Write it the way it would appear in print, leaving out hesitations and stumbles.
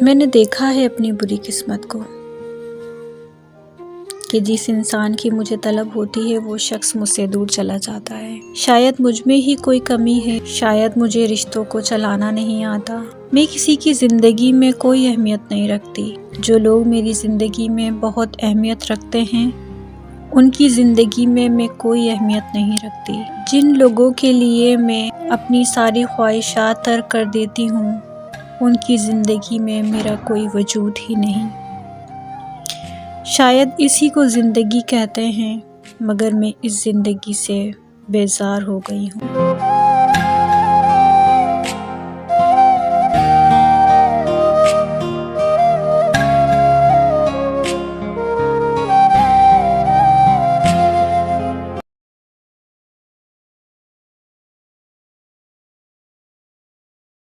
मैंने देखा है अपनी बुरी किस्मत को कि जिस इंसान की मुझे तलब होती है वो शख्स मुझसे दूर चला जाता है। शायद मुझ में ही कोई कमी है, शायद मुझे रिश्तों को चलाना नहीं आता। मैं किसी की ज़िंदगी में कोई अहमियत नहीं रखती। जो लोग मेरी ज़िंदगी में बहुत अहमियत रखते हैं उनकी ज़िंदगी में मैं कोई अहमियत नहीं रखती। जिन लोगों के लिए मैं अपनी सारी ख्वाहिशात तर्क कर देती हूँ उनकी ज़िंदगी में मेरा कोई वजूद ही नहीं। शायद इसी को ज़िंदगी कहते हैं, मगर मैं इस ज़िंदगी से बेजार हो गई हूँ।